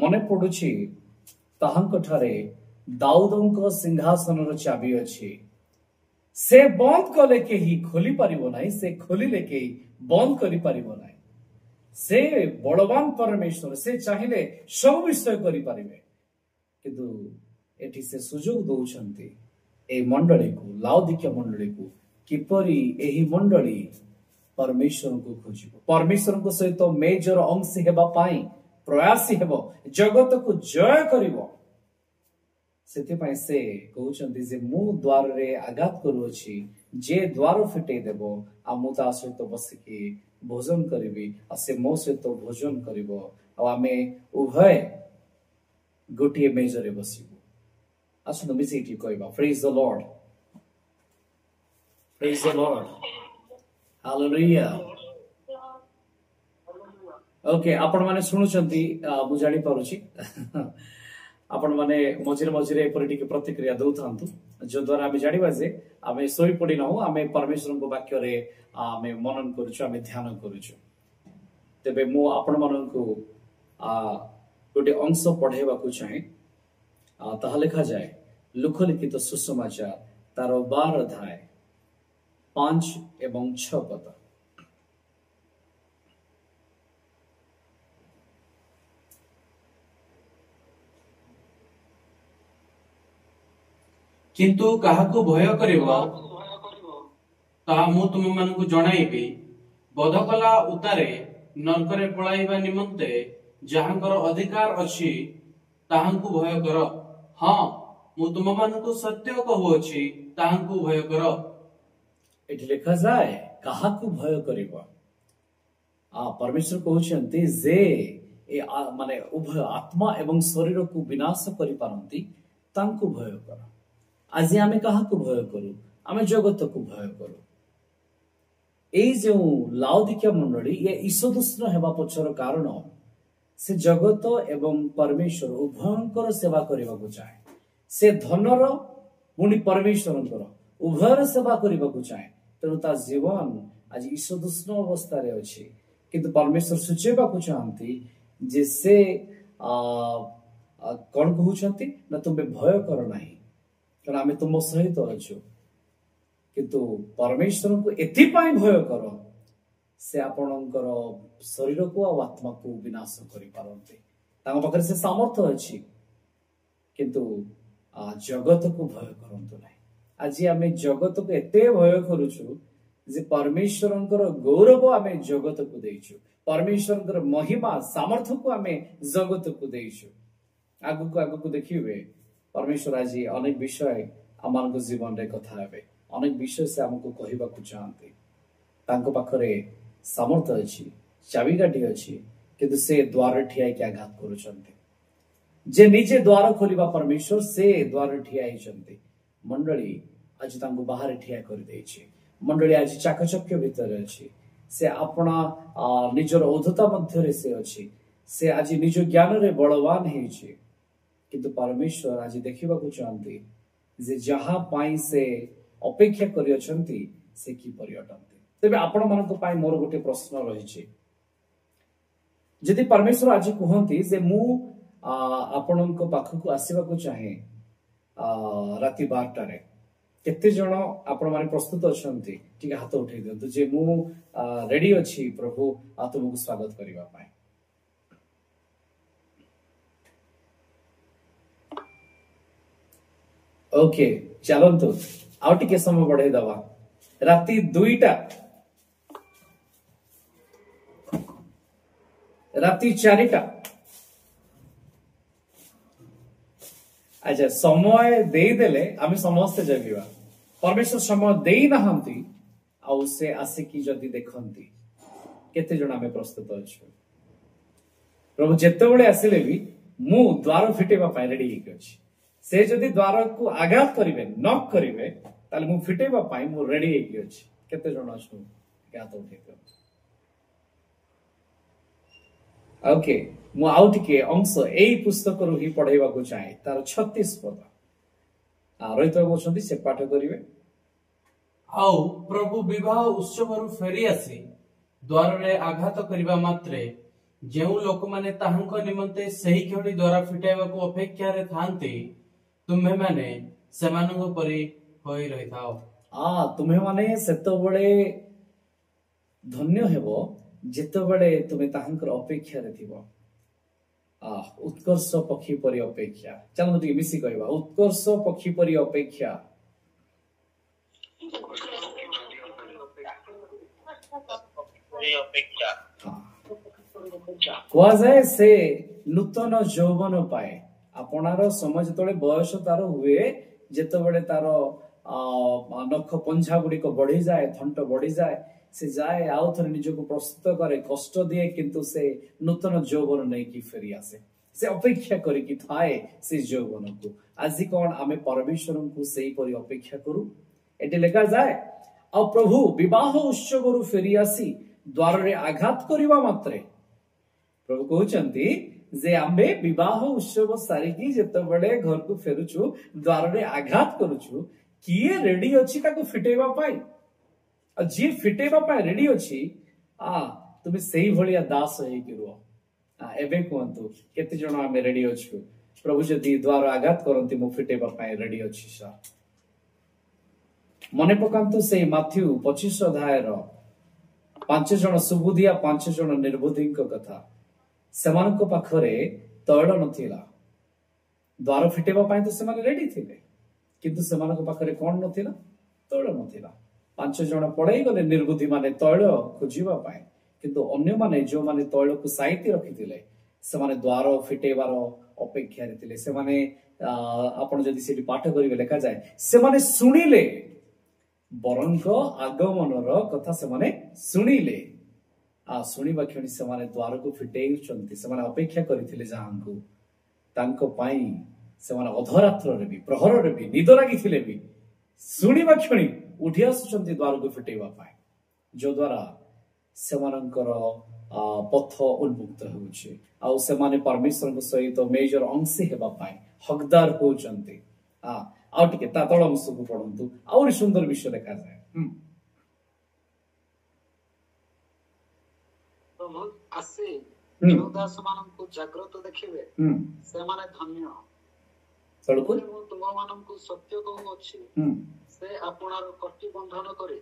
मन पड़ुछि ताहांक ठारे दाऊदंक सिंहासन चाबी अछि से बंद कले केही खोली पारिबो नाही से खोलिले केही बंद करि पारिबो नाही से बड़वान परमेश्वर से चाहिए सब विषय करि पारिबे किंतु एठी से सुजोग दउछंती ए मंडली को लाउदिकिया मंडली को किपरि एही मंडली परमेश्वर को खोजिबो परमेश्वर को सहित मेजर अंश हेबा पाई प्रयासी हेबो जगत को जय करिवो सेथिपाई से कहउछंती जे मु द्वार रे आघात करूछि जे द्वार फिटे देबो आ मु ता सहित बसिकी भोजन करिवि आ से मो सहित भोजन करिवो आ आमे उभय गोटिए मेजरे बसिबो आसु मिसिटी कहबा praise the Lord praise the Lord hallelujah okay आपण माने सुनुचंती मु जानि पारुछि आपण माने मझिरे मझिरे एपरि प्रतिक्रिया दउथांतु जो द्वारा आमे जानिबा जे आमे सोई पड़ी न हो आमे परमेश्वर को वाक्य रे आमे मनन करूछु आमे ध्यान करूछु तबे मु आपण मानन को गोटे अंश पढ़ेबा को चाहे ताहा लिखा जाए लुखलिखित सुसमाचार तार 12 अध्याय 5 एवं 6 पद किंतु काहाकु भय करिवो ता मु तुम मानकु जणाइबी बधकला उतारे नरकरे पळाइबा निमंते जहांकर अधिकार अछि ताहांकु भय कर हां मु तुम मानकु सत्य कहूछि ताहांकु भय कर एठी लिखा जाए काहाकु भय करिवो परमेश्वर कहउछंती जे ए माने उभय आत्मा एवं शरीर को विनाश करि पारंती तांकु भय कर आज आमे काहाकु भय करू आमे जगत को भय करू ए जो लाउदिकिया मंडली ये ईशोदुष्ण हेबा पछर कारण से जगत एवं परमेश्वर उभयंकर सेवा करबा को चाहे से धनर पुनी परमेश्वरंकर उभयर सेवा करबा को चाहे तेणु ता जीवन आज ईशोदुष्ण अवस्था रे अछि किंतु परमेश्वर सुचेबा को चाहंती जे से कोन कहउछंती ना तुमे भय कर नाही कारण आमे तुम सहित अच्छु किंतु परमेश्वर को एथिपाई भय कर से आपणकर शरीर को आत्मा को विनाश करि पारंते तांग पाखरे से सामर्थ्य अछि किंतु जगत को भय करंतु नाही आज आमे जगत को एते भय करूछु जे परमेश्वरंकर गौरव आमे जगत को देइछु परमेश्वरंकर महिमा सामर्थ्य को आमे जगत को देइछु आगु को देखिबे परमेश्वर आज अनेक विषय आम जीवन रे कथा हेबे अनेक विषय से हमको कहबा को चाहते तांको पाखरे सामर्थ्य अछि चाबिकाठी अछि किंतु से द्वार ठिया के आघात करूछंते जे निजे द्वार खोलिबा परमेश्वर से द्वार ठिया हिचंते मंडली आज तांको बाहर ठिया कर देछि मंडली आज चाकचक्य भीतर अछि से अपना निजर औधता मध्य रे से अछि से आज निज ज्ञान रे बलवान हेछि किंतु परमेश्वर आज देखिबा को चाहते जे जहा पाई से अपेक्षा करि अछंती से की परियटंती तबे आपण मन को पाई मोर गोटे प्रश्न रही छै जदि परमेश्वर आज कहंती जे मु आपण को पाख को आसीबा को चाहे राति 12 रे केते जण आपण माने प्रस्तुत अछंती ठीक हाथ उठै दियंतु जे मु रेडी अछि प्रभु तुमको स्वागत करिबा पाई ओके चलंतु आउ टिके समय बढ़ाई दवा राति 2टा राति 4टा अच्छा समय दे देले आमे समस्त जगिवा परमेश्वर समय देई नहंती आउ से आसिकी जदी देखंती केते जण आमे प्रस्तुत अछु प्रभु जेते बेले आसिले भी मु द्वार फिटेबा पाई रेडी हेक अछि से जदि द्वार को आघात करिवे नॉक करिवे ताले मु फिटेबा पाई मु रेडी हेक अछि केते जण अछु गात उठेक ओके मु आउट के अंश एई पुस्तक रु ही पढेबा को चाहे तार 36 पद रोहित बोलछंती से पाठ करिवे आउ प्रभु विवाह उत्सव रु फेरी आसी द्वार रे आघात करिबा मात्रे ଯେଉଁ ଲୋକମାନେ ତାହାଙ୍କ ନିମନ୍ତେ ସେହି କ୍ଷଣି ଦ୍ୱାରା ଫିଟାଇବାକୁ ଅପେକ୍ଷାରେ ଥାନ୍ତି ତୁମ୍ଭେମାନେ ସେମାନଙ୍କ ପରି ହୋଇ ରହିଥାଅ। ତୁମେ ମାନେ ସେତେବେଳେ ଧନ୍ୟ ହେବ ଯେତେବେଳେ ତୁମେ ତାହାଙ୍କର ଅପେକ୍ଷାରେ ଥିବ। ଉତ୍କର୍ଷ ପକ୍ଷୀ ପରି ଅପେକ୍ଷା। ଚାଲନ୍ତୁ ଟିକେ ମିଶି କହିବା, ଉତ୍କର୍ଷ ପକ୍ଷୀ ପରି ଅପେକ୍ଷା। କୁହାଯାଏ ସେ ନୂତନ ଯୌବନ ପାଏ। ଆପଣାର ସମୟ ଯେତେବେଳେ ବୟସ ତାର ହୁଏ, ଯେତେବେଳେ ତାର ନଖ ପଞ୍ଝା ଗୁଡିକ ବଢିଯାଏ, ଥଣ୍ଟ ବଢିଯାଏ, ସେ ଯାଏ ଆଉ ଥରେ ନିଜକୁ ପ୍ରସ୍ତୁତ କରେ, କଷ୍ଟ ଦିଏ, କିନ୍ତୁ ସେ ନୂତନ ଯୌବନ ନେଇକି ଫେରି ଆସେ। ସେ ଅପେକ୍ଷା କରିକି ଥାଏ ସେ ଯୌବନକୁ। ଆଜି କଣ ଆମେ ପରମେଶ୍ୱରଙ୍କୁ ସେଇପରି ଅପେକ୍ଷା କରୁ? ଏଠି ଲେଖାଯାଏ, ଆଉ ପ୍ରଭୁ ବିବାହ ଉତ୍ସବରୁ ଫେରି ଆସି ଦ୍ୱାରରେ ଆଘାତ କରିବା ମାତ୍ରେ, ପ୍ରଭୁ କହୁଛନ୍ତି ଯେ ଆମେ ବିବାହ ଉତ୍ସବ ସାରିକି ଯେତେବେଳେ ଘରକୁ ଫେରୁଛୁ, ଦ୍ୱାରରେ ଆଘାତ କରୁଛୁ, କିଏ ରେଡି ଅଛି ତାକୁ ଫିଟେଇବା ପାଇଁ? ଆଉ ଯିଏ ଫିଟେଇବା ପାଇଁ ରେଡି ଅଛି, ତୁମେ ସେଇଭଳିଆ ଦାସ ହେଇକି ରୁହ। ଏବେ କୁହନ୍ତୁ, କେତେ ଜଣ ଆମେ ରେଡି ଅଛୁ? ପ୍ରଭୁ ଯଦି ଦ୍ୱାର ଆଘାତ କରନ୍ତି, ମୁଁ ଫିଟେଇବା ପାଇଁ ରେଡି ଅଛି ସାର୍। ମନେ ପକାନ୍ତୁ ସେଇ ମାଥ୍ୟୁ 25 ଅଧ୍ୟାୟର 5 ଜଣ ସୁବୁଧିଆ 5 ଜଣ ନିର୍ବୁଦ୍ଧିଙ୍କ କଥା। ସେମାନଙ୍କ ପାଖରେ ତୈଳ ନଥିଲା। ଦ୍ୱାର ଫିଟେଇବା ପାଇଁ ତ ସେମାନେ ରେଡି ଥିଲେ, କିନ୍ତୁ ସେମାନଙ୍କ ପାଖରେ କଣ ନଥିଲା? ତୈଳ ନଥିଲା। 5 ଜଣ ପଳେଇ ଗଲେ ନିର୍ବୁଦ୍ଧି ମାନେ ତୈଳ ଖୋଜିବା ପାଇଁ, କିନ୍ତୁ ଅନ୍ୟମାନେ ଯୋଉମାନେ ତୈଳକୁ ସାଇତି ରଖିଥିଲେ, ସେମାନେ ଦ୍ୱାର ଫିଟେଇବାର ଅପେକ୍ଷାରେ ଥିଲେ। ସେମାନେ ଆପଣ ଯଦି ସେଠି ପାଠ କରିବେ, ଲେଖାଯାଏ ସେମାନେ ଶୁଣିଲେ, ବରଙ୍କ ଆଗମନର କଥା ସେମାନେ ଶୁଣିଲେ। ଶୁଣିବା କ୍ଷଣି ସେମାନେ ଦ୍ୱାରକୁ ଫିଟେଇଛନ୍ତି। ସେମାନେ ଅପେକ୍ଷା କରିଥିଲେ ଯାହାଙ୍କୁ, ତାଙ୍କ ପାଇଁ ସେମାନେ ଅଧରାତ୍ରରେ ବି, ପ୍ରହରରେ ବି, ନିଦ ଲାଗିଥିଲେ ବି ଶୁଣିବା କ୍ଷଣି ଉଠି ଆସୁଛନ୍ତି ଦ୍ୱାରକୁ ଫିଟେଇବା ପାଇଁ, ଯଦ୍ୱାରା ସେମାନଙ୍କର ପଥ ଉନ୍ମୁକ୍ତ ହେଉଛି, ଆଉ ସେମାନେ ପରମେଶ୍ୱରଙ୍କ ସହିତ ମେଜର ଅଂଶୀ ହେବା ପାଇଁ ହକଦାର ହଉଛନ୍ତି। ଆଉ ଟିକେ ତା ତଳ ଅଂଶକୁ ପଢନ୍ତୁ, ଆହୁରି ସୁନ୍ଦର ବିଷୟ ଲେଖାଯାଏ। ଆସି ଯେଉଁ ଦାସମାନଙ୍କୁ ଜାଗ୍ରତ ଦେଖିବେ, ସେମାନେ ଧନ୍ୟ। ମୁଁ ତୁମମାନଙ୍କୁ ସତ୍ୟ କହୁଅଛି, ସେ ଆପଣାର କଟି ବନ୍ଧନ କରି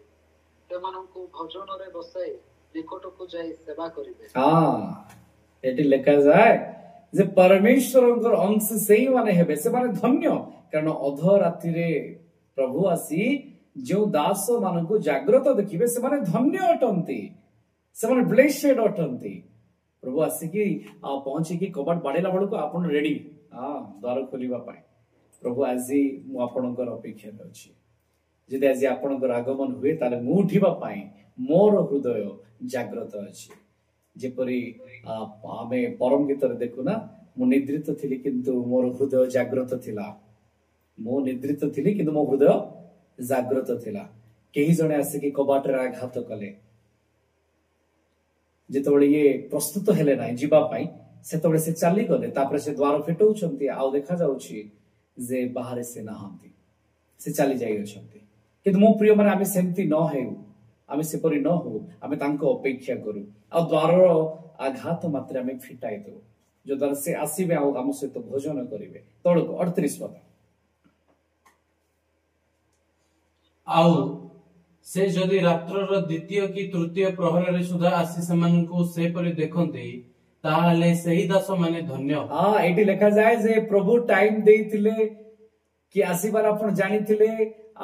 ସେମାନଙ୍କୁ ଭୋଜନରେ ବସାଇ ନିକଟକୁ ଯାଇ ସେବା କରିବେ। ଏଠି ଲେଖାଯାଏ ଯେ ପରମେଶ୍ୱରଙ୍କର ଅଂଶ ସେଇମାନେ ହେବେ, ସେମାନେ ଧନ୍ୟ। କାରଣ ଅଧ ରାତିରେ ପ୍ରଭୁ ଆସି ଯେଉଁ ଦାସ ମାନଙ୍କୁ ଜାଗ୍ରତ ଦେଖିବେ, ସେମାନେ ଧନ୍ୟ ଅଟନ୍ତି, ସେମାନେ ବ୍ଲେସେଡ ଅଟନ୍ତି। ପ୍ରଭୁ ଆସିକି ପହଞ୍ଚିକି କବାଟ ବାଡେଇଲା ବେଳକୁ ଆପଣ ରେଡି ଦ୍ୱାର ଖୋଲିବା ପାଇଁ। ପ୍ରଭୁ ଆଜି ମୁଁ ଆପଣଙ୍କର ଅପେକ୍ଷାରେ ଅଛି। ଯଦି ଆଜି ଆପଣଙ୍କର ଆଗମନ ହୁଏ, ତାହେଲେ ମୁଁ ଉଠିବା ପାଇଁ ମୋର ହୃଦୟ ଜାଗ୍ରତ ଅଛି। ଯେପରି ଆମେ ପରମ ଗୀତରେ ଦେଖୁନା, ମୁଁ ନିଦ୍ରିତ ଥିଲି କିନ୍ତୁ ମୋର ହୃଦୟ ଜାଗ୍ରତ ଥିଲା। ମୁଁ ନିଦ୍ରିତ ଥିଲି କିନ୍ତୁ ମୋ ହୃଦୟ ଜାଗ୍ରତ ଥିଲା। କେହି ଜଣେ ଆସିକି କବାଟରେ ଆଘାତ କଲେ, ଯେତେବେଳେ ଇଏ ପ୍ରସ୍ତୁତ ହେଲେ ନାହିଁ ଯିବା ପାଇଁ, ସେତେବେଳେ ସେ ଚାଲିଗଲେ। ତାପରେ ସେ ଦ୍ୱାର ଫିଟଉଛନ୍ତି, ଆଉ ଦେଖାଯାଉଛି ଯେ ବାହାରେ ସେ ନାହାନ୍ତି, ସେ ଚାଲି ଯାଇଅଛନ୍ତି। କିନ୍ତୁ ମୋ ପ୍ରିୟ ମାନେ, ଆମେ ସେମିତି ନ ହେଉ, ଆମେ ସେପରି ନ ହଉ, ଆମେ ତାଙ୍କ ଅପେକ୍ଷା କରୁ, ଆଉ ଦ୍ୱାରର ଆଘାତ ମାତ୍ରେ ଆମେ ଫିଟାଇ ଦଉ, ଯଦ୍ୱାରା ସେ ଆସିବେ ଆଉ ଆମ ସହିତ ଭୋଜନ କରିବେ। ତଳକୁ 38 ପଦ। ଆଉ ସେ ଯଦି ରାତ୍ରର ଦ୍ୱିତୀୟ କି ତୃତୀୟ ପ୍ରହରରେ ସୁଦ୍ଧା ଆସି ସେମାନଙ୍କୁ ସେପରି ଦେଖନ୍ତି, ତାହେଲେ ସେହି ଦାସ ମାନେ ଧନ୍ୟ। ଏଠି ଲେଖାଯାଏ ଯେ ପ୍ରଭୁ ଟାଇମ ଦେଇଥିଲେ କି ଆସିବାର ଆପଣ ଜାଣିଥିଲେ,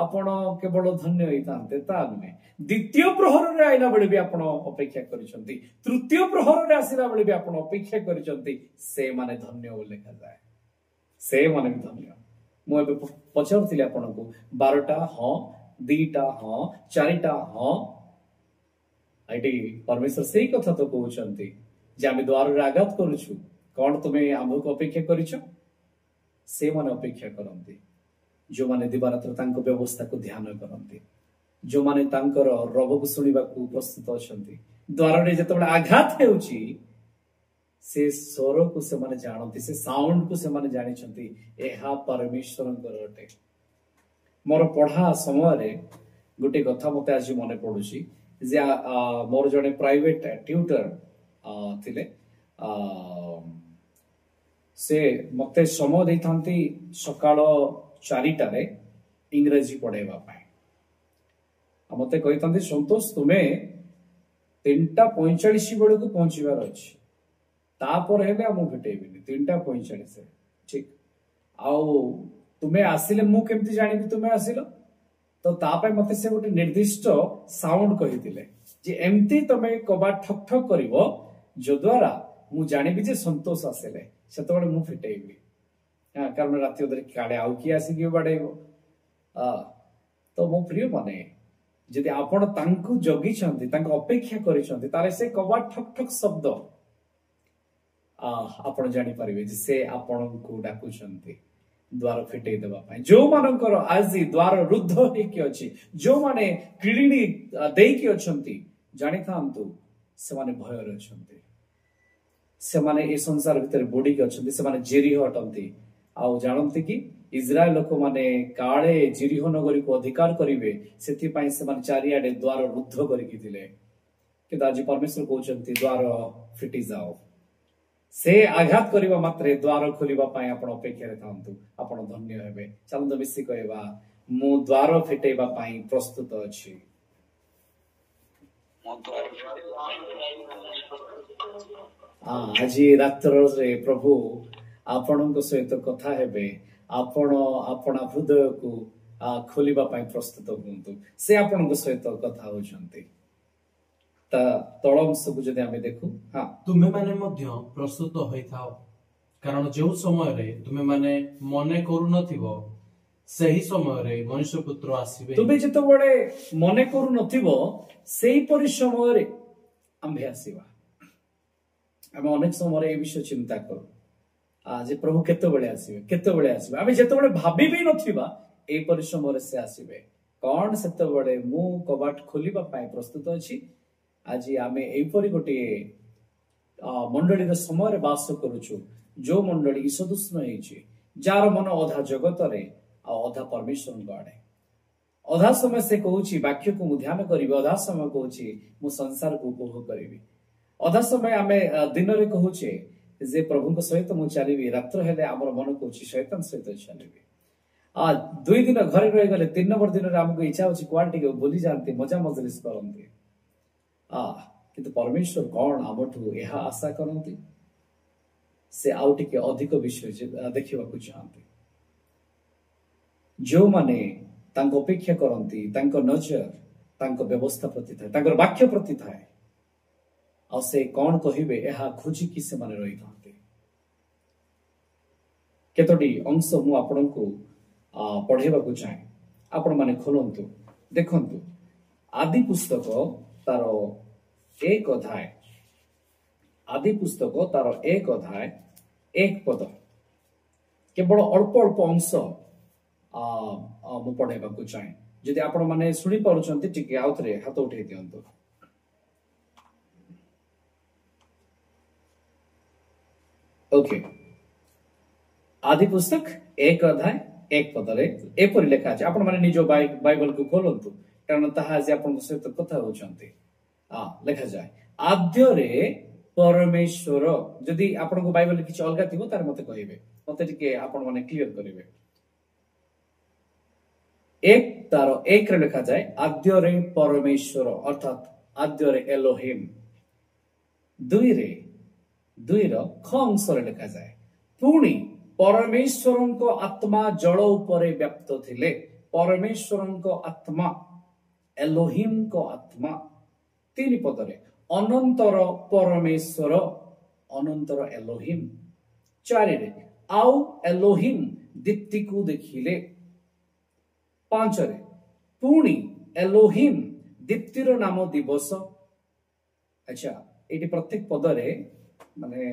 ଆପଣ କେବଳ ଧନ୍ୟ ହେଇଥାନ୍ତେ, ତା ନୁହେଁ। ଦ୍ୱିତୀୟ ପ୍ରହରରେ ଆଇଲା ବେଳେ ବି ଆପଣ ଅପେକ୍ଷା କରିଛନ୍ତି, ତୃତୀୟ ପ୍ରହରରେ ଆସିଲା ବେଳେ ବି ଆପଣ ଅପେକ୍ଷା କରିଛନ୍ତି, ସେମାନେ ଧନ୍ୟ ବୋଲି ଲେଖାଯାଏ। ସେମାନେ ବି ଧନ୍ୟ। ମୁଁ ଏବେ ପଚାରୁଥିଲି ଆପଣଙ୍କୁ, 12ଟା ହଁ, 2ଟା ହଁ, 4ଟା ହଁ। ଏଠି ପରମେଶ୍ୱର ସେଇ କଥା ତ କହୁଛନ୍ତି ଯେ ଆମେ ଦ୍ୱାରରେ ଆଘାତ କରୁଛୁ, କଣ ତୁମେ ଆମକୁ ଅପେକ୍ଷା କରିଛ? ସେମାନେ ଅପେକ୍ଷା କରନ୍ତି ଯୋଉମାନେ ଦିବାରାତ୍ର ତାଙ୍କ ବ୍ୟବସ୍ଥାକୁ ଧ୍ୟାନ କରନ୍ତି, ଯୋଉମାନେ ତାଙ୍କର ରବକୁ ଶୁଣିବାକୁ ପ୍ରସ୍ତୁତ ଅଛନ୍ତି। ଦ୍ୱାରରେ ଯେତେବେଳେ ଆଘାତ ହେଉଛି, ସେ ସ୍ୱରକୁ ସେମାନେ ଜାଣନ୍ତି, ସେ ସାଉଣ୍ଡକୁ ସେମାନେ ଜାଣିଛନ୍ତି, ଏହା ପରମେଶ୍ୱରଙ୍କର ଅଟେ। ମୋର ପଢା ସମୟରେ ଗୋଟେ କଥା ମତେ ଆଜି ମନେ ପଡୁଛି ଯେ ମୋର ଜଣେ ପ୍ରାଇଭେଟ ଟ୍ୟୁଟର ଥିଲେ। से मते समय देइथांती सकाळ 4टारे इंग्रजी पढ़ेबा पाए मते कहिथांती संतोष तुमे 3:45 बेले को पहुंचीबार अछि तापर हेले हम भेटेबिनी 3:45 ठीक आउ तुमे आसिले मु केमती जानिबि तुमे आसिलो तो तापे मते से गोटे निर्दिष्ट साउंड कहिथिले जे एमती तमे कबा ठक ठक करिवो जो द्वारा मु जानिबि जे संतोष आसिले सेतबेले मु फिटेइबि हां कारण राति ओदरे काडे आउ की आसी कि बाडेबो तो मो प्रिय माने जदि आपण तांकु जगी छंती तांको अपेक्षा करि छंती ताले से कबा ठक ठक शब्द आपण जानि परिबे जे से आपण को डाकु छंती द्वार फिटेई देबा पाई जो मानकर आज द्वार रुद्ध हेकि अछि जो माने किडिनी देई कि अछंती जानि थांतु से माने भयर अछंती से माने ए संसार भीतर बोडी के अछंती से माने जेरिह अटंती आउ जानंती कि इजराइल लोक माने काळे जेरिह नगरी को अधिकार करिवे सेति पाई से माने चारियाडे द्वार रुद्ध करि कि दिले कि आज परमेश्वर कहउचंती द्वार फिटी जाओ से आघात करिबा मात्रे द्वार खोलिबा पाई आपण अपेक्षा रे थांतु आपण धन्य हेबे चलंद मिसी कहबा मु द्वार फिटेबा पाई प्रस्तुत अछि आज रात्र रे प्रभु आपणक सहित कथा हेबे आपण आपण हृदय को खोलिबा पाई प्रस्तुत हुंतु से आपणक सहित कथा होचंती ता तळम सब जदि आमे देखु हां तुमे माने मध्य प्रस्तुत होइथाओ कारण जो समय रे तुमे माने मने करू नथिबो सही समय रे मनुष्य पुत्र आसीबे तुमे जतो बडे मने करू नथिबो सेही परि समय रे आम्भे आसीबा आमे अनेक समय रे ए विषय चिंता करू आज प्रभु केते बळे आसीबे आमे जतो बडे भाबी भी नथिबा ए परि समय रे से आसीबे कोन सेते बडे मु कबाट खोलिबा पाई प्रस्तुत अछि आज आमे एपरी गोटे मंडली समय बास करुचु जो मंडली ईशदुष्ण होइछि जार मन अधा जगत रे अधा परमेश्वर आड़े अधा समय से कहूछि वाक्य को मु ध्यान करिबि अधा समय कहूछि मु संसार को उपभोग करिबि अधा समय आमे दिन रे कहूछे जे प्रभु को सहित मु चलिबि रात्र हेले हमर मन कहूछि शैतान सहित चलिबि 2 दिन घरे रहि गले 3 नंबर दिन रे हमको इच्छा होछि क्वालिटी के बोली जानते मजा मजलिस करंती किंतु परमेश्वर कौन आमठू यह आशा करती से आउ टिके अधिक विषय देखा चाहती जो माने तांको अपेक्षा करती तांको नजर तांको व्यवस्था प्रति थाए तांकर वाक्य प्रति थाए आ से कौन कहिबे यह खोजिकी से माने रही थाते केतोटी अंश मु आपनकु पढ़ेबा को चाहे आपण माने खोलंतु देखंतु आदि पुस्तक तारो 1 अध्याय आदि पुस्तक तारो 1 अध्याय 1 पद केवल अल्प अल्प अंश मु पढ़ेबा को चाहे जदि आपण माने सुनी पारुचंती टिके आउथरे हाथ उठे दियंतु ओके आदि पुस्तक 1 अध्याय 1 पद रे एपरि लेखा अछि आपण माने निजो बाइबल को खोलंतु कारण ताहा जे आपण सहित कथा होचंती लेखा जाए आद्य रे परमेश्वर जदि आपण को बाइबल किछ अलगा थिबो तार मते कहिबे मते टिके आपण माने क्लियर करिवे एक तारो 1 रे लेखा जाए आद्य रे परमेश्वर अर्थात आद्य रे एलोहिम 2 रो ख अंश रे लेखा जाए पुणी परमेश्वरंको आत्मा जल उपरे व्याप्त थिले परमेश्वरंको आत्मा एलोहिम को आत्मा 3 पदरे अनंतर परमेश्वर अनंतर एलोहिम 4 रे आउ एलोहिम दीप्ति को देखिले 5 रे पुणी एलोहिम दीप्तिर नाम दिवस अच्छा एटी प्रत्येक पदरे माने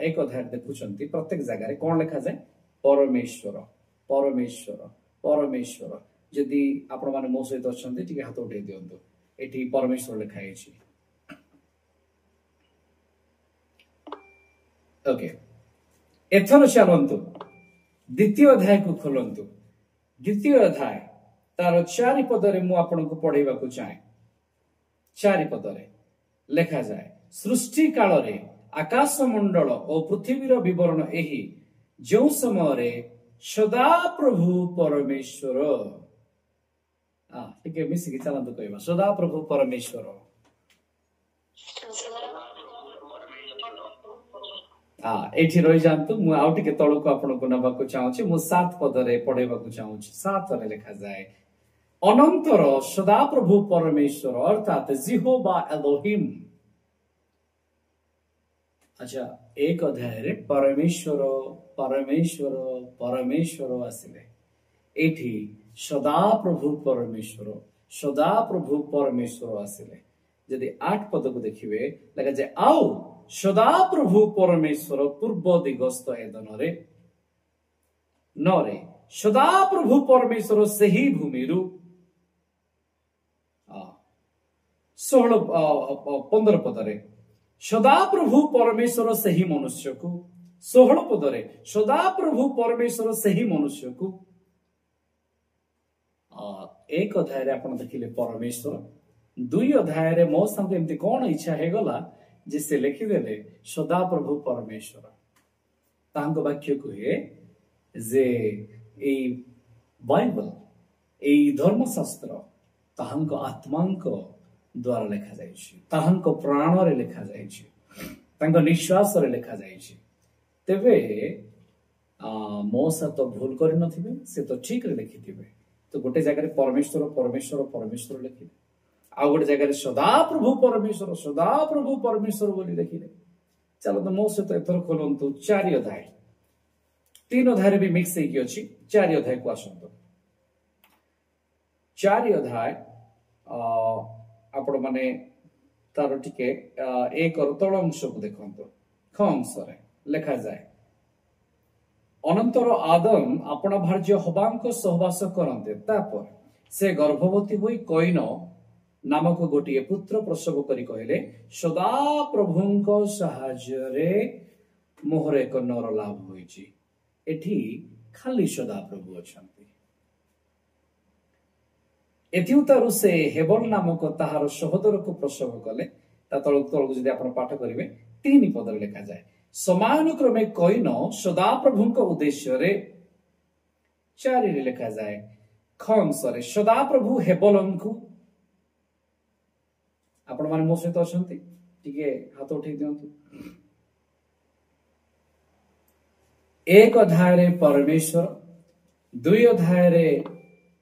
1 अध्याय देखुचंती प्रत्येक जगह रे कोन लिखा जाय परमेश्वर परमेश्वर परमेश्वर जदि आपण माने मो सहित अछंती टिके हाथ उठे दियंतु एटी परमेश्वर लिखा है ओके एथर चलंतु द्वितीय अध्याय को खोलंतु द्वितीय अध्याय तार 4 पदरे मु आपन को पढ़ेबा को चाहे 4 पदरे लेखा जाए सृष्टि काल रे आकाश मंडल और पृथ्वीर विवरण एही जो समय सदा प्रभु परमेश्वर ठीक है मिसिकी चलतु कहवा सदा प्रभु परमेश्वर एठी रही जातु मु आउ टिके तळको आपनको नबाको चाहूची मु 7 पदरे पढेबाको चाहूची 7 रे लिखा जाए अनंतर सदा प्रभु परमेश्वर अर्थात जिहोवा एलोहिम। अच्छा एक अध्याय रे परमेश्वर परमेश्वर परमेश्वर आसिले एठी सदा प्रभु परमेश्वर आसिले यदि 8 पद को देखिबे लगा जे आओ सदा प्रभु परमेश्वर पूर्व दिगस्त एदन रे नरे सदा प्रभु परमेश्वर सही भूमि रु 15 पदरे सदा प्रभु परमेश्वर सही मनुष्य को 16 पदरे सदा प्रभु परमेश्वर सही मनुष्य को एक अध्याय रे आपण देखिले परमेश्वर 2 अध्याय रे मो संग एमती कोन इच्छा हे गला जे से लिखि देले सदा प्रभु परमेश्वर तांग वाक्य को हे जे ए बाइबल ए धर्मशास्त्र तांग आत्मांक द्वारा लिखा जाइछि तांग प्राण रे लिखा जाइछि तांग निश्वास रे लिखा जाइछि तेबे मो सा तो भूल करि नथिबे से तो ठीक रे लिखिथिबे तो गोटे जगह रे परमेश्वर परमेश्वर परमेश्वर लिखिले आ गोटे जगह सदा प्रभु परमेश्वर बोली लिखिले चलो तो मो से तो एथर खोलंतु 4 अध्याय 3 अध्याय भी मिक्स हेकी अछि 4 अध्याय को आसंतो 4 अध्याय आपण माने तार टिके एक तळ अंश को देखंतो ख अंश रे लिखा जाए अनंतर आदम आपण भार्य हबांक सहवास करंते तापर से गर्भवती होई कईन नामक गोटे पुत्र प्रसव करी कहले सदा प्रभुंक सहाय्य रे मोहर एक नर लाभ होईची एठी खाली सदा प्रभु अछंती एथिउतारु से हेबल नामक ताहार सहोदर को प्रसव कले ता तळक जदि आपण पाठ करिवे 3 पद लिखा जाए समान क्रमे कईन सदा प्रभुंक उद्देश्य रे 4 रे लिखा जाए खंस रे सदा प्रभु हेबलंकु आपण माने मो सहित अछंती टिके हाथ उठै दियंतु 1 अध्याय रे परमेश्वर 2 अध्याय रे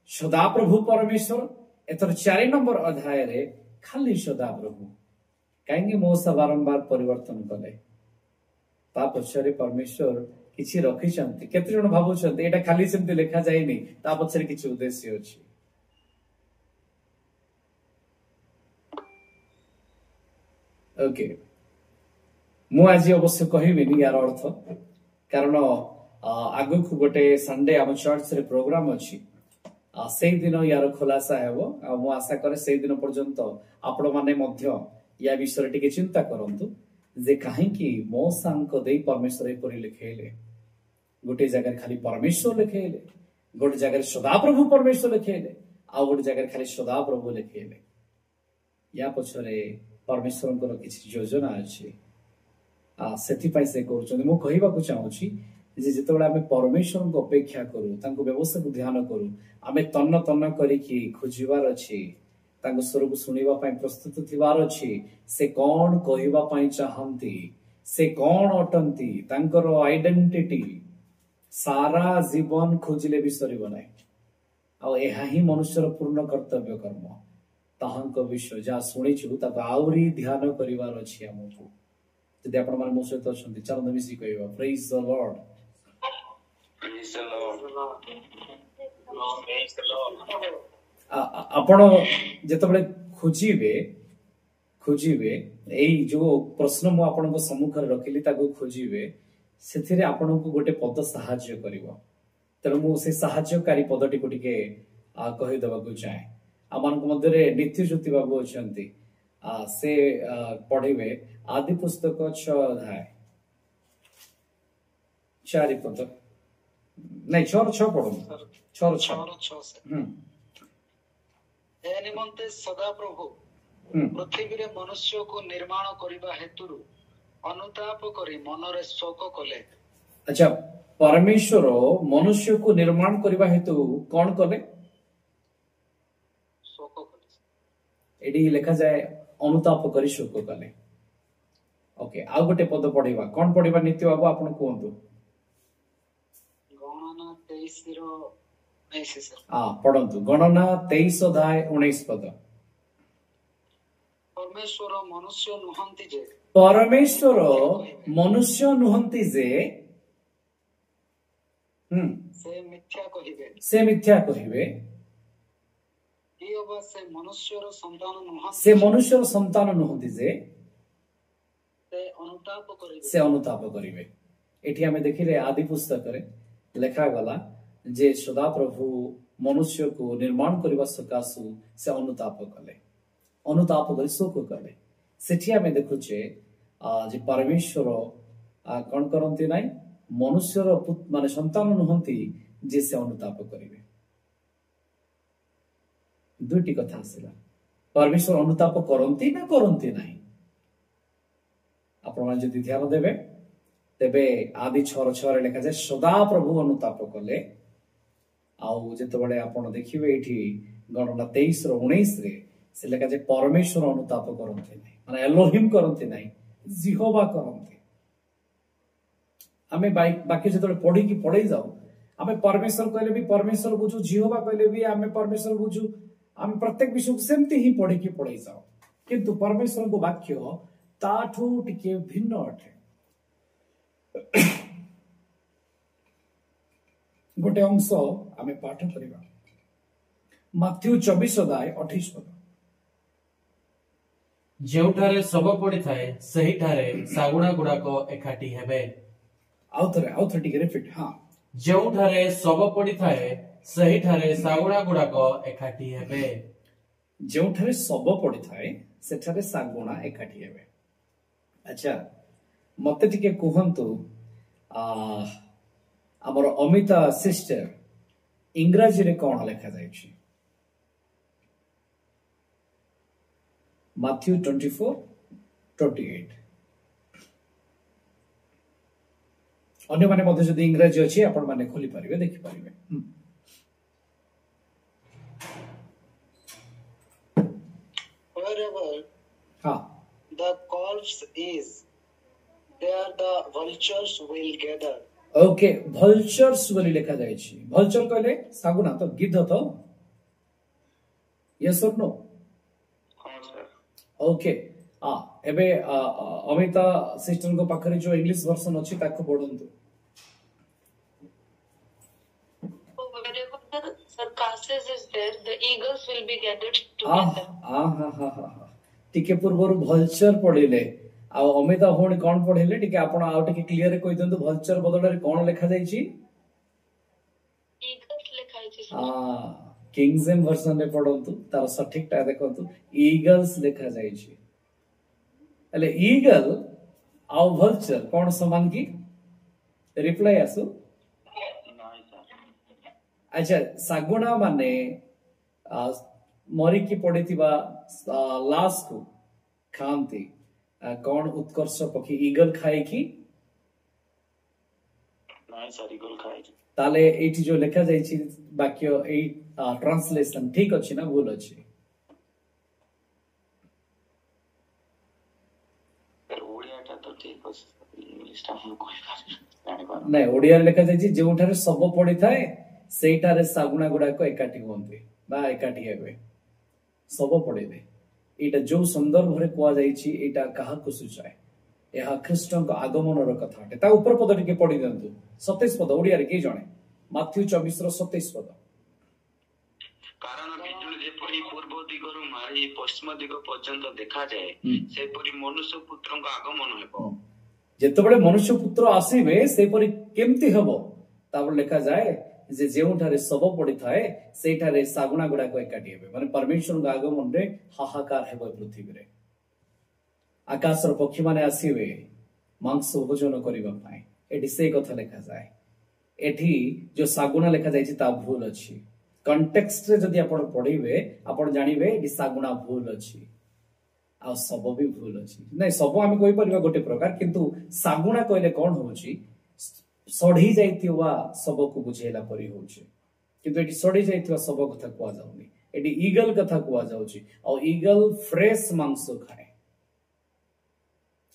सदा प्रभु परमेश्वर एतर 4 नंबर अध्याय रे खाली सदा प्रभु काहेकि मो सा बारंबार परिवर्तन कले ता पछरे परमेश्वर किछि रखि छंती केते जण भाबु छंती एटा खाली सेमते लिखा जायनी ता पछरे किछि उद्देश्य अछि ओके मु आज अवश्य कहबिनी यार अर्थ कारण आगु को गोटे संडे हम चर्च रे प्रोग्राम अछि से दिन यार खुलासा हेबो मु आशा करे से दिन पर्यंत आपण माने मध्य या विषय टिके चिंता करंतु जे काहे कि मो सांक देई परमेश्वर ए परि लिखेले गोटे जगह खाली परमेश्वर लिखेले गोटे जगह सदा प्रभु परमेश्वर लिखेले आ गोटे जगह खाली सदा प्रभु लिखेले या पछरे परमेश्वर को किछि योजना अछि सेथि पई से करछन मु कहिबा को चाहूची जे जेतबेला हमें परमेश्वर को अपेक्षा करू तांको व्यवस्था को ध्यान करू हमें तन्न तन्न करी कि खोजिबार अछि तांको स्वर को सुनिबा पई प्रस्तुत थिबार अछि से कोन कहिबा पई चाहंती से कोन अटंती तांकर आइडेंटिटी सारा जीवन खोजिले भी सरिबो नै आ एहा ही मनुष्यर पूर्ण कर्तव्य कर्म ताहांको विषय जा सुनिछु ता आउरी ध्यान करिवार अछि हमकु जदि आपण माने मो सहित अछंती चरण मिसी कहबा प्रेज द लॉर्ड आपण जेतबेले खोजिबे एई जो प्रश्न मु आपनको सम्मुख रे रखिली ताको खोजिबे सेथिरे आपनको गोटे पद सहाय्य करिवो तर मु से सहाय्यकारी पदटी को टिके कहि देबाकू चाहे आमानक मध्यरे नित्य ज्योति बाबू अछंती से पढ़िबे आदि पुस्तक 6 अध्याय 4 पद नहीं 6 पढ़ो 6 ए निमंते सदा प्रभु पृथ्वी रे मनुष्य को निर्माण करिबा हेतुरु ଅନୁତାପ କରି ମନରେ ଶୋକ କଲେ। अच्छा परमेश्वर मनुष्य को निर्माण करबा हेतु कौन कले? ଶୋକ କଲେ। एडी लिखा जाए अनुताप करी शोक कले। ओके आ गोटे पद पढ़िबा कौन पढ़िबा नित्य बाबू आपण कहंतु। गणना 23 रो 19 सर। पढ़ंतु गणना 23 अध्याय 19 पद। परमेश्वर मनुष्य नुहंती जे परमेश्वर मनुष्य नुहंती जे से मिथ्या कहिबे से मिथ्या कहिबे कि अबा से मनुष्यर संतान नुहंती से मनुष्यर संतान नुहंती जे से अनुताप करिवे। एठी हमें देखिले आदि पुस्तक रे लिखा गला जे सदा प्रभु मनुष्य को निर्माण करबा सकासु से अनुताप कले कर शोक कले। सेठी हमें देखुचे जे परमेश्वर कौन करंती नाही मनुष्यर माने संतान नुहंती जे से अनुताप करिवे। दुईटी कथा आसिला परमेश्वर अनुताप करंती ना करंती नाही आपण जदि ध्यान देबे तेबे आदि 6:6 लिखा जाए सदा प्रभु अनुताप कले। आउ जेतबेले आपण देखिबे एठी गणना 23:19 रे से लिखा जाए परमेश्वर अनुताप करंती नाही माने एलोहिम करंती नाही जिहोवा करंती। आमे बाकी जेतबेले पढी की पढै जाऊ आमे परमेश्वर कहले भी परमेश्वर बुझू जिहोवा कहले भी आमे परमेश्वर बुझू आमे प्रत्येक विषय सेमती ही पढी की पढै जाऊ किंतु परमेश्वर को वाक्य ताठू टिके भिन्न अटे। गोटे अंश आमे पाठ करिबा मत्थ्यू 24:28 पद। जेउठारे सब पड़ी थाए सही ठारे सागुणा गुड़ाक एकाठी हेबे। आउ थे टिके रिपीट। हां जेउठारे सब पड़ी थाए सही ठारे सागुणा गुड़ाक एकाठी हेबे। जेउठारे सब पड़ी थाए सेठारे सागुणा एकाठी हेबे। अच्छा मते टिके कहंतु हमर अमिता सिस्टर इंग्रजी रे कोन लिखा जाय छी? Matthew 24:28। अन्य माने मध्य जदि इंग्रजी अछि आपण माने खोली परिबे देखि परिबे। Wherever the corpse is, there the vultures will gather। Okay vultures बोली लिखा जाय छी। vulture कहले सागुना तो गिद्ध तो yes or no? ओके एबे अमिता सिस्टर को पाखरे जो इंग्लिश वर्जन अछि ताको पढंतु। Carcass is there, the eagles will be gathered together। टिके पूर्वरु vulture पढिले आ अमिता होण कोन पढिले टिके आपण आ टिके क्लियर कहि दंतु vulture बदलरे कोन लिखा जाय छी? eagles लिखा जाय छी। किंग जेम्स वर्जन रे पढंतु तार सठिक टा देखंतु ईगल्स लिखा जाय छी। अले ईगल आ vulture कोन समान की? रिप्लाई आसु। अच्छा सागुणा माने मरी की पड़ीथिबा लाश को खांती कौन उत्कर्ष पक्षी ईगल खाए की? नहीं सर ईगल खाए की। ताले एठी जो लिखा जाय छी वाक्य ए ट्रांसलेशन ठीक अछि ना भूल अछि? ओडियाटा तो ठीक अछि इंग्लिश ता हम कोइ जानि पार नै ओडिया लिखा जाय छी जेउठारे सब पड़ी थाए सेठारे सागुणा गुडा को एकाठी होंते बा एकाठी हेबे सब पड़ेबे। एटा जो संदर्भ रे कोआ जाय छी एटा काहा को सूचाए एहा ख्रीष्टन को आगमन रो कथा ता ऊपर पद टिके पढि दंतु 27 पद ओडिया रे के जणे माथ्यू 24:27 पद। कारण बिजुली जेपरि पूर्व दिगरु मारी पश्चिम दिग पर्यंत देखा जाए सेपरि मनुष्य पुत्रक आगमन हेबो। जेतबेले मनुष्य पुत्र आसीबे सेपरि केमति हेबो तापर लिखा जाए जे जेउठारे सब पड़ी थाए सेठारे सागुणा गुडा को एकाठी हेबे माने परमेश्वर का आगमन रे हाहाकार हेबो पृथ्वी रे। आकाशर पक्षी माने आसीबे मांस भोजन करिबा पाए एठी से कथा लिखा जाए। एठी जो सागुणा लिखा जाय छि ता भूल अछि। कॉन्टेक्स्ट रे जदि आपण पढिबे आपण जानिबे कि सागुणा भूल अछि। आ सब भी भूल अच्छी नहीं सब आम कहीपर गोटे प्रकार किंतु सागुणा कहले कौन होची सढ़ी जाइथिबा सब को बुझेला परी होची किंतु एटी सढ़ी जाइथिबा सब कथा कुआ जाउनी एटी ईगल कथा कुआ जाउची और ईगल फ्रेश मांस खाए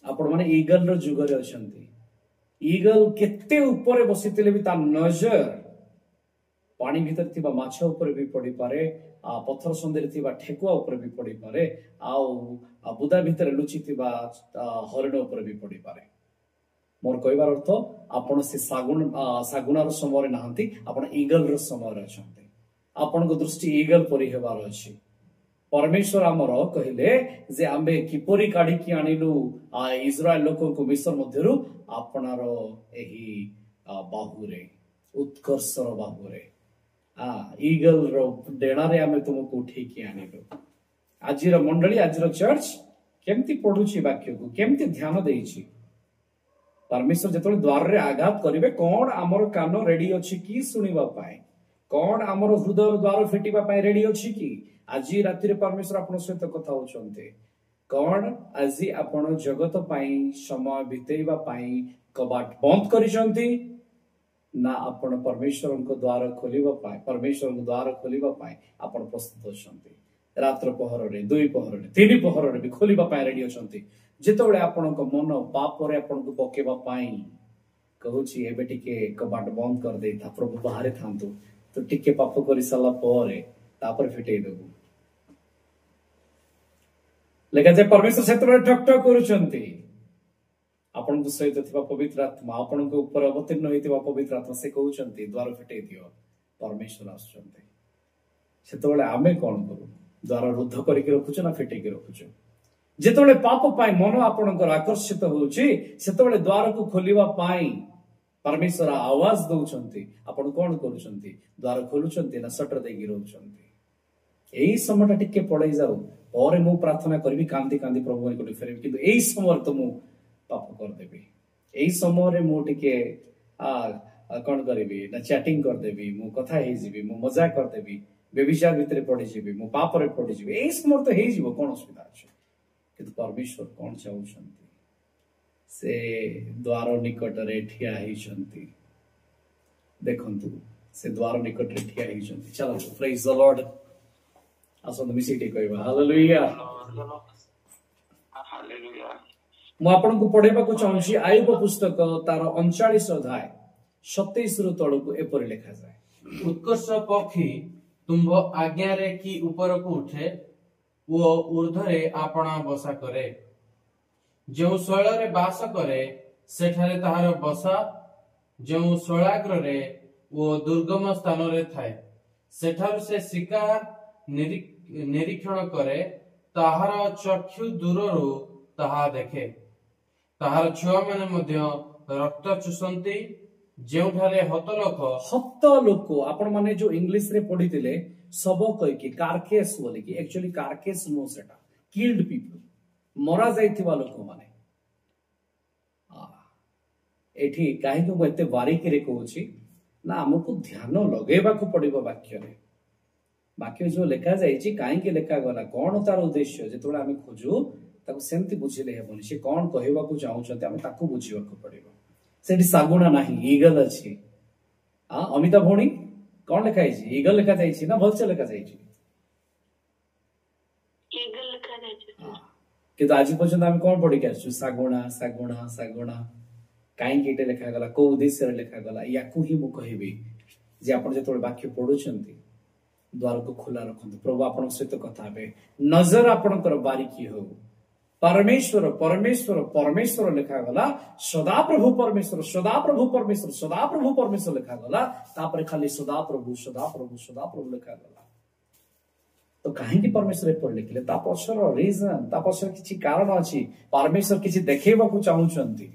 आपण माने ईगल रो जुगरे अछंती ईगल केते ऊपर बसितिले भी ता नजर पानी भीतर थिबा माछ ऊपर भी पड़ी पारे आ पत्थर संदेर थिबा ठेकुआ ऊपर भी पड़ी पारे आ बुदा भीतर लुचि थिबा हरिण ऊपर भी पड़ी पारे मोर कहबार अर्थ आपण से सागुणार समय नहांती आपण ईगल रो समय अछंती आपण को दृष्टि ईगल परि हेबार अछि परमेश्वर आमर कहले जे आम्बे किपरि काढी कि आनिलु इस्राएल लोक को मिस्र मध्यरु आपनार एही बाहुरे उत्कर्षर बाहुरे ईगल रो डेणारे आमे तुमको उठे कि आनिलु आजिर मंडली आजिर चर्च केमती पढुची वाक्य को केमती ध्यान देइची परमेश्वर जेतले द्वार रे आघात करिवे कोन आमर कान रेडी अछि कि सुनिबा पाए कोन आमर हृदय द्वार फिटिबा पाए रेडी अछि कि आज राति परमेश्वर आपण सहित कथा होचंते कौन आज आपण जगत पाई समय बितेइबा पाई कबाट बंद करिसंती ना आपण परमेश्वर को द्वार खोलिबा पाई परमेश्वर को द्वार खोलिबा पाई आपण प्रस्तुत होचंती रात्र पहर रे दुई पहर रे तीन पहर रे भी खोलिबा पाई रेडी होचंती जेतबेले आपण को मन पाप रे आपण को पकेबा पाई कहूची एबे टिके कबाट बंद कर दे था प्रभु बाहर थांतु तो टिके पाप करि सला परे तापर फिटेइ देबु लेकिन जे परमेश्वर क्षेत्र ठक ठक करूछंती आपण को सहित थिबा पवित्र आत्मा आपण को ऊपर अवतीर्ण होइतिबा पवित्र आत्मा से कहउछंती द्वार फिटेइ दियो परमेश्वर आछंती सेतबेले आमे कोन करू द्वार रुद्ध करिके रखुछ ना फिटेके रखुछ जेतबेले पाप पाई मन आपणकर आकर्षित होउची सेतबेले द्वार को खोलिबा पाई परमेश्वर आवाज दउछंती आपण कोन करूछंती द्वार खोलुछंती ना सटर देगी रहउछंती एई समयटा टिके पड़ै जाऊ और मु प्रार्थना करबी कांदी कांदी प्रभु को फेरबी किंतु एई समय तो मु पाप कर देबी एई समय रे मु टिके कोन करबी ना चैटिंग कर देबी मु कथा हे जिबी मु मजाक कर देबी व्यभिचार भितरे पड़ी जिबी मु पाप रे पड़ी जिबी एई समय तो हे जिवो कोन असुविधा अछि किंतु परमेश्वर कोन चाहुछंती से द्वार निकट रे ठिया हिचंती देखंतु से द्वार निकट रे ठिया हिचंती चलो प्रेज द लॉर्ड आसन मिसिटी कहबा हालेलुया हालेलुया मु आपन को पढेबा को चाहूची आयुब पुस्तक तार 39 अध्याय 27 रु तळ को एपरि लिखा जाय उत्कर्ष पक्षी तुम्भ आज्ञा रे की ऊपर को उठे वो ऊर्ध्वरे आपणा बसा करे जो शैल रे बास करे सेठारे ताहार बसा जो शैलाग्र रे वो दुर्गम स्थान रे थाए सेठार से शिकार निरीक्षण करे ताहार चक्षु दूररु ताहा देखे ताहार छुआ माने मध्य रक्त चुसंती जेउठारे हत लोक आपण माने जो इंग्लिश रे पढितिले सब कहि कि कारकेस बोली कि एक्चुअली कारकेस नो सेटा किल्ड पीपल मरा जाइथिबा लोक माने एठी काहे को एते बारीकी रे कहूची ना हमको ध्यान लगेबा को पड़िबो वाक्य रे वाक्य जो लिखा जाइछि काहे के लिखा गला कोन तार उद्देश्य जेतोला हम खोजु ताको सेमति बुझिले हेबनी से कोन कहबा को चाहू छथि हम ताको बुझिबा को पड़िबो सेठी सागुणा नाही ईगल अछि अमिता भोणी कोन लिखा जाइछि ईगल लिखा जाइछि ना भलसे लिखा जाइछि ईगल लिखा जाइछि किंतु आज पर्यंत हम कोन पढि के आछु सागुणा सागुणा सागुणा काहे केटे लिखा गला को उद्देश्य रे लिखा गला याकू ही मु कहबी जे आपण जेतोल वाक्य पढुछंती द्वार को खुला रखंतु प्रभु आपण सहित कथा हेबे नजर आपणकर बारीकी हो परमेश्वर परमेश्वर परमेश्वर लिखा गला सदा प्रभु परमेश्वर सदा प्रभु परमेश्वर सदा प्रभु परमेश्वर लिखा गला तापर खाली सदा प्रभु लिखा गला तो काहे कि परमेश्वर पर लिखले ता पछर रीजन ता पछर किछि कारण अछि परमेश्वर किछि देखेबा को चाहुचंती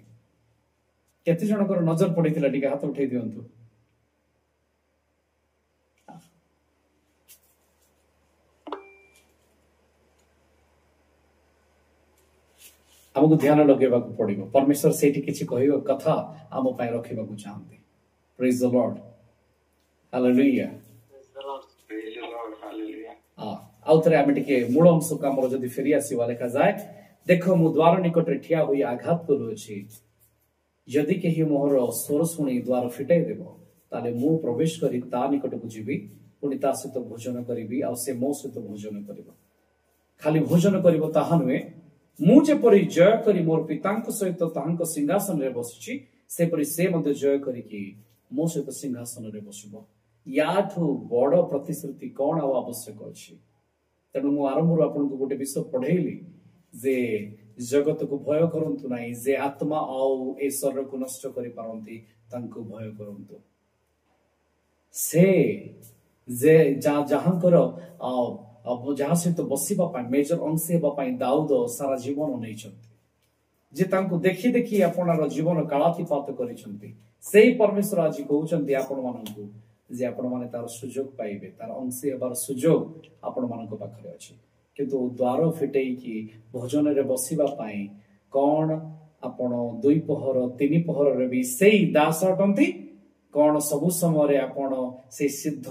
केते जनकर नजर पड़िथिला टिके हाथ उठै दियंतु हमको ध्यान लगेबा को पड़िबो परमेश्वर सेठी किछि कहियो कथा हम पय रखिबा को चाहंती praise the Lord hallelujah praise the Lord hallelujah आउ थे आम टे मूल अंश को आम जब फेरी आसवा लिखा जाए देख मु द्वार निकट ठिया हुई आघात करुच्छी जदि कहीं मोहर स्वर शुणी द्वार फिटाई देव ताले मु प्रवेश करी ता निकट को जीवी पुणी ता सहित भोजन करी आ से मो सहित भोजन कर खाली भोजन कर नुहे मु जेपरी जय करी मोर पिता सहित तांको सिंहासन रे बसिछि सेपरी से मध्य जय करिकी मो सहित सिंहासन रे बसिबो याठू बड़ प्रतिश्रुति कौन आवश्यक अच्छी तेणु मु आरंभ आपन को गोटे विषय पढ़ेली जे जगत को भय करंतु नाही जे आत्मा आउ ए शरीर को नष्ट करि पारंती तांको भय करंतु से जे जहांकर जहाँ सहित बसिबा पाई मेजर अंश हेबा पाई दाऊद सारा जीवन नैछंती जे तांको देखि देखि आपणार जीवन कालातीपात करिसंती सेही परमेश्वर आज कहउचंती आपण माननकु जे आपण माने तार सुजोग पाइबे तार अंश हेबार सुजोग आपण मानक पाखरे अछि किंतु द्वार फिटेई कि भोजन रे बसिबा पाई कोन आपण दुई पहर तीन पहर रे भी सेही दास अटंती कोन सबु समय रे आपण से सिद्ध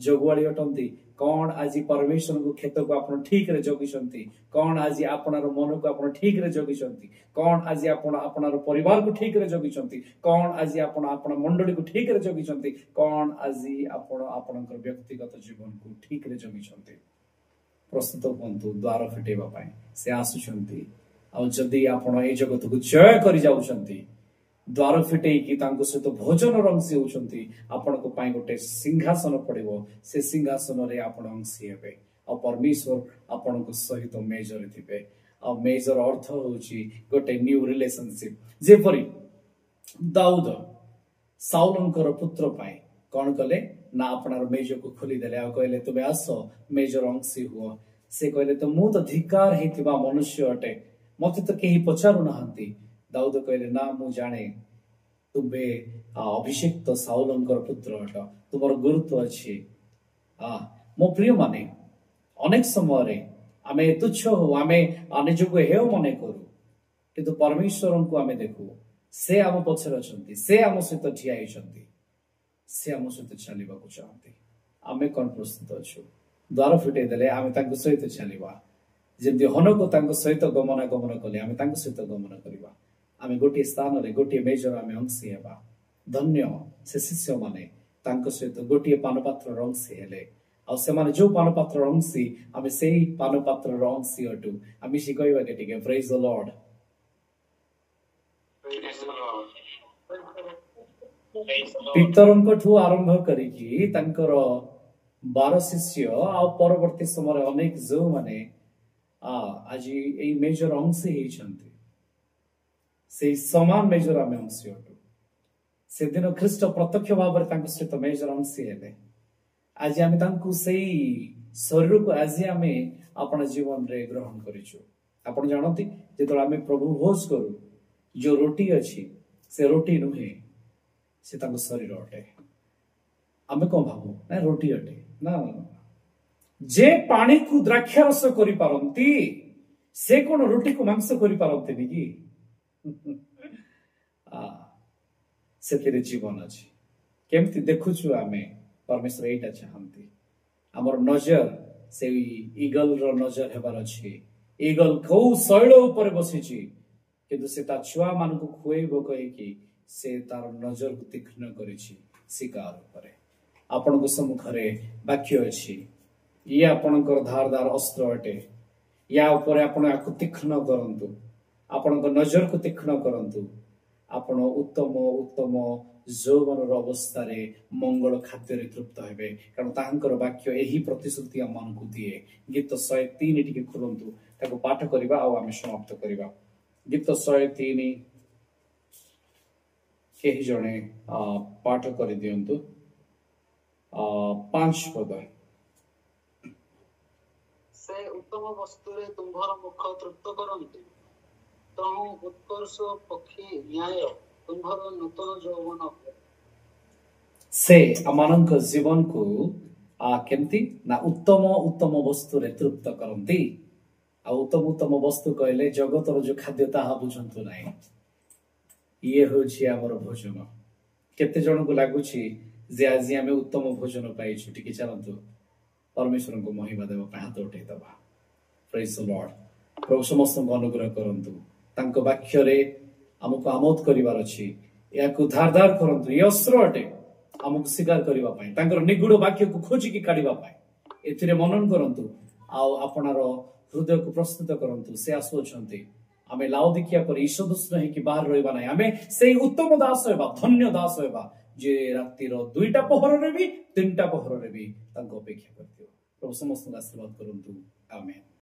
जोगवाली अटंती कौन आज परमेश्वर को खेत को आप ठीक रे जगिसंती कौन आज आपणार मन को आप ठीक रे जगिसंती कौन आज आपणार परिवार को ठीक रे जगिसंती कौन आज आपण मंडली को ठीक रे जगिसंती कौन आज आपणकर व्यक्तिगत जीवन को ठीक रे जगिसंती प्रस्तुत हुंतु द्वार फिटेबा पाई से आसुचंती आ जदी आपण ए जगत को जय करि जाउचंती द्वार फिटेई कि तांको सहित भोजन रंसी होउचंती आपण को पाई गोटे सिंहासन पड़िबो से सिंहासन रे आपण अंशी हेबे आ परमेश्वर आपण को सहित मेजर थिबे आ मेजर अर्थ होउची गोटे न्यू रिलेशनशिप जेपरि दाऊद साउलंकर पुत्र पाई कोन कले ना आपणार मेजर को खोली देले आ कहले तुबे आसो मेजर अंशी हुओ से कहले तो मु तो धिकार हेतिबा मनुष्य अटे मते तो केही पचारु नहंती दाऊद कहले ना मु जाने तुबे अभिषेक्त साउलंकर पुत्र अट तुमर गुरुत्व अछि मो प्रिय माने अनेक समय रे आमे तुच्छ हो आमे निजको हेव मने करू किंतु परमेश्वर को आमे देखू से आम पछर अछंती से आम सहित ठिया हिचंती से आम सहित चलिबा को चाहंती आमे कोन प्रस्तुत अछु द्वार फिटे देले आमे तांको सहित चलिबा जेंति हनको तांको सहित गमन कले आमे तांको सहित गमन करिबा आमे गोटे स्थान रे गोटे मेजर आमे अंशी हेबा धन्य से शिष्य माने तांको सहित गोटे पानपात्र अंशी हेले आ से माने जो पानपात्र अंशी आमे सेही पानपात्र अंशी अटू आमे सी कहबा के ठीक है प्रेज द लॉर्ड पितरंक ठू आरंभ करिकी तांकर 12 शिष्य आ परवर्ती समय अनेक जो माने आज ए मेजर अंशी हेछंती से समान मेजर आमे अंशी अटू से दिन ख्रीष्ट प्रत्यक्ष भाव में सहित मेजर अंशी हेले आज आमे तांकु सेही शरीर को आज आमे आपण जीवन रे ग्रहण करिछु आपण जानती जेतोल आमे प्रभु भोज करू जो रोटी अछि से रोटी नुहे से तांको शरीर अटे आमे को भाबू ना रोटी अटे ना जे पानी को द्राक्षा रस करि पारंती से कोन रोटी को मांस करि पारंती कि से जीवन अच्छी केमती देखुचु आमे परमेश्वर एटा चाहंती हमर नजर से ईगल रो नजर हेबार अछि ईगल को शैल ऊपर बसिछि किंतु से ता छुआ मान को खुएबो कहि कि से तार नजर को तीक्ष्ण करिछि शिकार ऊपर आपण को सम्मुख रे वाक्य अछि ये आपणकर धारदार अस्त्र अटे या ऊपर आपण आकु तीक्ष्ण करंतु आपण को नजर को तीक्ष्ण करंतु आपण उत्तम उत्तम जौवन अवस्था रे मंगल खाद्य रे तृप्त हेबे कारण तांकर वाक्य एही प्रतिश्रुति मन को दिए गीत 103 टिके खोलंतु ताको पाठ करिबा आ आमे समाप्त करिबा गीत 103 केही जणे पाठ करि दियंतु 5 पद से उत्तम वस्तु रे तुम्भर मुख तृप्त करंतु तहु उत्कर्ष पक्षी न्याय तुम्भर नूतन यौवन से अमानक जीवन को केमती ना उत्तम उत्तम वस्तु रे तृप्त करंती आ उत्तम उत्तम वस्तु कहले जगतर जो खाद्य ताहा बुझंतु नाही ये होछि हमर भोजन केते जण को लागुछि जे आज आमे उत्तम भोजन पाइछु टिके चलंतु परमेश्वर को महिमा देवा पे हाथ उठे दबा। Praise the Lord. प्रभु समस्त अनुग्रह करंतु तांको वाक्य रे हमको आमोद करिवार अछि याकु धारदार करंतु ये अस्त्र अटे हमको स्वीकार करिवा पाई तांकर निगुड़ वाक्य को खोजी की काढिवा पाई एथिरे मनन करंतु आ आपनार हृदय को प्रस्तुत करंतु से आसुछंती आमे लाउदिकिया पर ईशदुष नहीं कि बाहर रहइबा नाही आमे सेही उत्तम दास होबा धन्य दास होबा जे रातिर 2टा पहर रे भी 3टा पहर रे भी तांको अपेक्षा करथियो। प्रभु समस्त आशीर्वाद करंतु आमेन।